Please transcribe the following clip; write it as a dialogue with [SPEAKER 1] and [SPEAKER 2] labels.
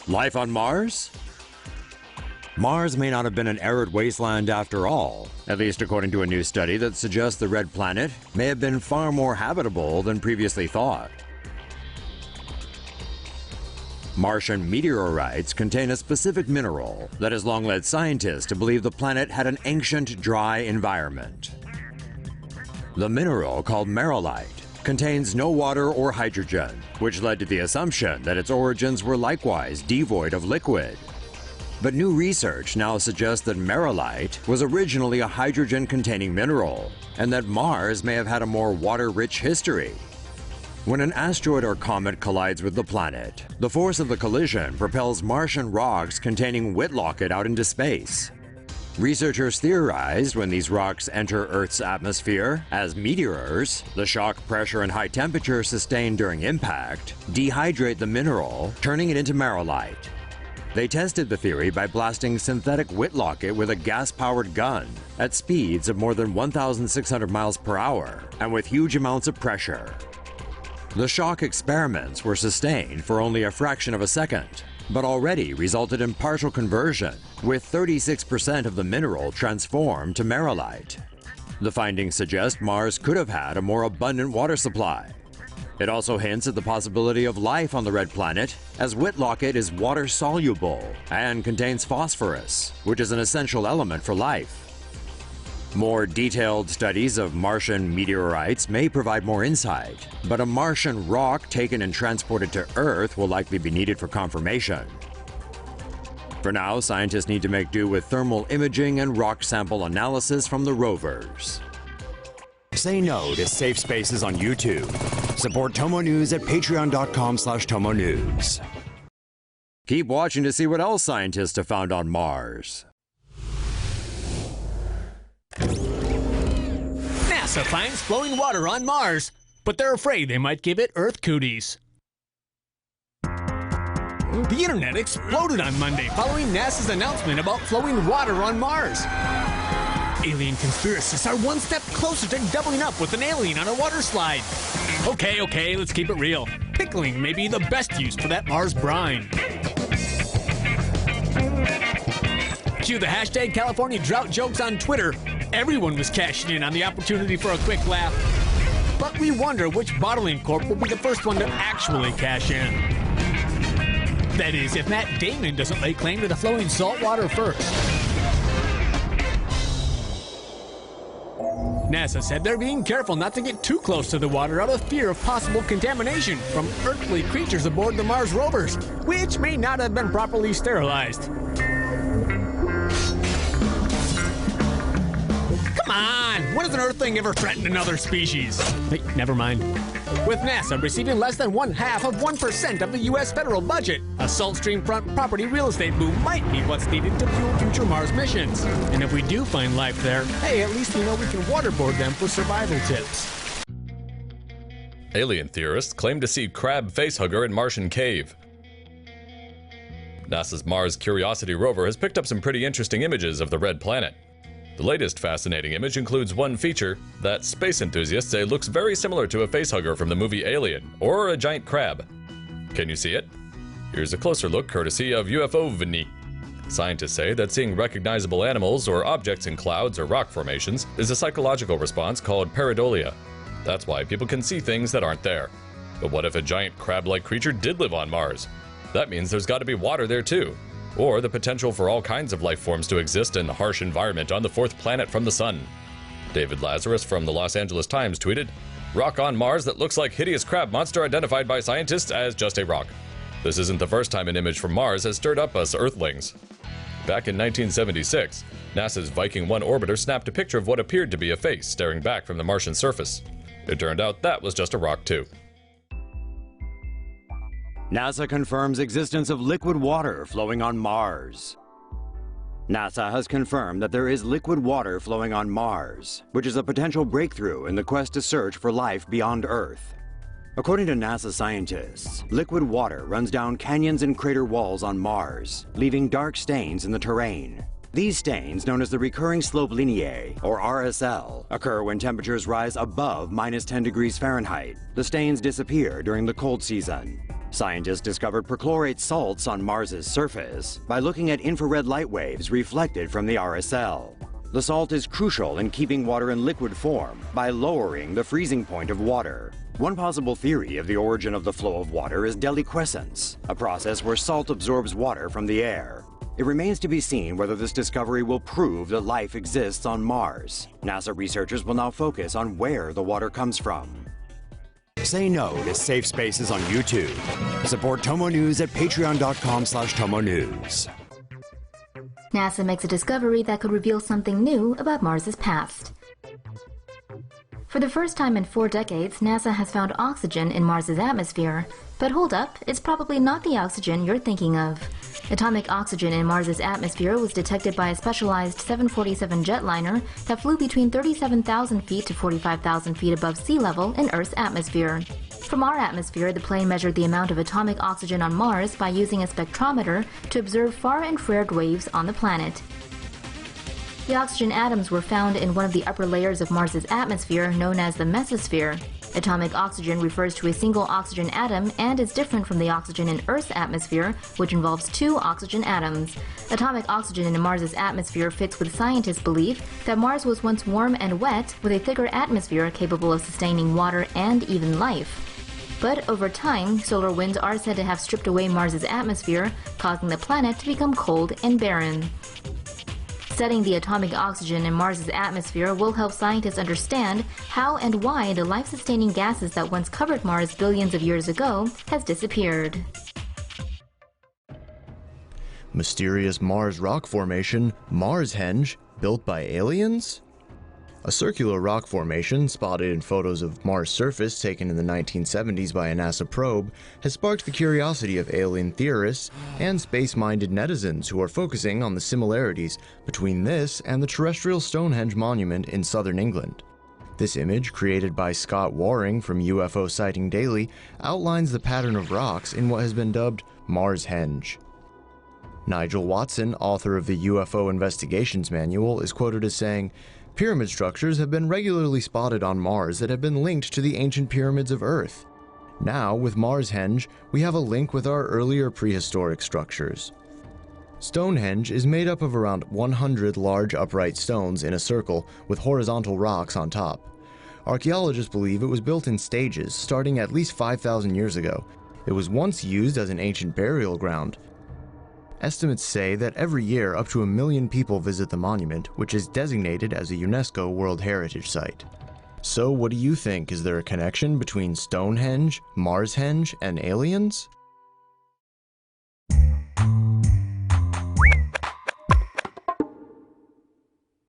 [SPEAKER 1] Life on Mars? Mars may not have been an arid wasteland after all, at least according to a new study that suggests the red planet may have been far more habitable than previously thought. Martian meteorites contain a specific mineral that has long led scientists to believe the planet had an ancient, dry environment. The mineral, called merrillite, contains no water or hydrogen, which led to the assumption that its origins were likewise devoid of liquid. But new research now suggests that merrillite was originally a hydrogen-containing mineral, and that Mars may have had a more water-rich history. When an asteroid or comet collides with the planet, the force of the collision propels Martian rocks containing whitlockite out into space. Researchers theorized when these rocks enter Earth's atmosphere as meteors, the shock, pressure, and high temperature sustained during impact dehydrate the mineral, turning it into merrillite. They tested the theory by blasting synthetic whitlockite with a gas-powered gun at speeds of more than 1,600 miles per hour and with huge amounts of pressure. The shock experiments were sustained for only a fraction of a second, but already resulted in partial conversion, with 36% of the mineral transformed to merrillite. The findings suggest Mars could have had a more abundant water supply. It also hints at the possibility of life on the red planet, as whitlockite is water-soluble and contains phosphorus, which is an essential element for life. More detailed studies of Martian meteorites may provide more insight, but a Martian rock taken and transported to Earth will likely be needed for confirmation. For now, scientists need to make do with thermal imaging and rock sample analysis from the rovers. Say no to safe spaces on YouTube. Support TomoNews at patreon.com/TomoNews. Keep watching to see what else scientists have found on Mars.
[SPEAKER 2] NASA finds flowing water on Mars, but they're afraid they might give it Earth cooties. The internet exploded on Monday following NASA's announcement about flowing water on Mars. Alien conspiracists are one step closer to doubling up with an alien on a water slide. Okay, let's keep it real. Pickling may be the best use for that Mars brine. Cue the hashtag California drought jokes on Twitter. Everyone was cashing in on the opportunity for a quick laugh. But we wonder which bottling corp will be the first one to actually cash in. That is, if Matt Damon doesn't lay claim to the flowing salt water first. NASA said they're being careful not to get too close to the water out of fear of possible contamination from earthly creatures aboard the Mars rovers, which may not have been properly sterilized. Come on! When has an Earthling ever threatened another species? Wait, never mind. With NASA receiving less than 0.5% of the U.S. federal budget, a Salt Stream front property real estate boom might be what's needed to fuel future Mars missions. And if we do find life there, hey, at least we know we can waterboard them for survival tips.
[SPEAKER 3] Alien theorists claim to see crab facehugger in Martian cave. NASA's Mars Curiosity rover has picked up some pretty interesting images of the red planet. The latest fascinating image includes one feature that space enthusiasts say looks very similar to a facehugger from the movie Alien, or a giant crab. Can you see it? Here's a closer look courtesy of UFO-Vini. Scientists say that seeing recognizable animals or objects in clouds or rock formations is a psychological response called pareidolia. That's why people can see things that aren't there. But what if a giant crab-like creature did live on Mars? That means there's got to be water there too. Or the potential for all kinds of life forms to exist in a harsh environment on the fourth planet from the sun. David Lazarus from the Los Angeles Times tweeted, "Rock on Mars that looks like hideous crab monster identified by scientists as just a rock." This isn't the first time an image from Mars has stirred up us Earthlings. Back in 1976, NASA's Viking 1 orbiter snapped a picture of what appeared to be a face staring back from the Martian surface. It turned out that was just a rock too.
[SPEAKER 1] NASA confirms existence of liquid water flowing on Mars. NASA has confirmed that there is liquid water flowing on Mars, which is a potential breakthrough in the quest to search for life beyond Earth. According to NASA scientists, liquid water runs down canyons and crater walls on Mars, leaving dark stains in the terrain. These stains, known as the recurring slope lineae, or RSL, occur when temperatures rise above -10 degrees Fahrenheit. The stains disappear during the cold season. Scientists discovered perchlorate salts on Mars's surface by looking at infrared light waves reflected from the RSL. The salt is crucial in keeping water in liquid form by lowering the freezing point of water. One possible theory of the origin of the flow of water is deliquescence, a process where salt absorbs water from the air. It remains to be seen whether this discovery will prove that life exists on Mars. NASA researchers will now focus on where the water comes from. Say no to safe spaces on YouTube. Support TomoNews at patreon.com/TomoNews.
[SPEAKER 4] NASA makes a discovery that could reveal something new about Mars's past. For the first time in 4 decades, NASA has found oxygen in Mars's atmosphere. But hold up, it's probably not the oxygen you're thinking of. Atomic oxygen in Mars's atmosphere was detected by a specialized 747 jetliner that flew between 37,000 feet to 45,000 feet above sea level in Earth's atmosphere. From our atmosphere, the plane measured the amount of atomic oxygen on Mars by using a spectrometer to observe far-infrared waves on the planet. The oxygen atoms were found in one of the upper layers of Mars's atmosphere, known as the mesosphere. Atomic oxygen refers to a single oxygen atom and is different from the oxygen in Earth's atmosphere, which involves 2 oxygen atoms. Atomic oxygen in Mars's atmosphere fits with scientists' belief that Mars was once warm and wet, with a thicker atmosphere capable of sustaining water and even life. But over time, solar winds are said to have stripped away Mars's atmosphere, causing the planet to become cold and barren. Studying the atomic oxygen in Mars's atmosphere will help scientists understand how and why the life-sustaining gases that once covered Mars billions of years ago has disappeared.
[SPEAKER 5] Mysterious Mars rock formation, Marshenge, built by aliens? A circular rock formation, spotted in photos of Mars' surface taken in the 1970s by a NASA probe, has sparked the curiosity of alien theorists and space-minded netizens who are focusing on the similarities between this and the terrestrial Stonehenge monument in southern England. This image, created by Scott Waring from UFO Sighting Daily, outlines the pattern of rocks in what has been dubbed Marshenge. Nigel Watson, author of the UFO Investigations Manual, is quoted as saying, "Pyramid structures have been regularly spotted on Mars that have been linked to the ancient pyramids of Earth. Now, with Marshenge, we have a link with our earlier prehistoric structures." Stonehenge is made up of around 100 large upright stones in a circle with horizontal rocks on top. Archaeologists believe it was built in stages, starting at least 5,000 years ago. It was once used as an ancient burial ground. Estimates say that every year up to 1 million people visit the monument, which is designated as a UNESCO World Heritage Site. So what do you think? Is there a connection between Stonehenge, Marshenge, and aliens?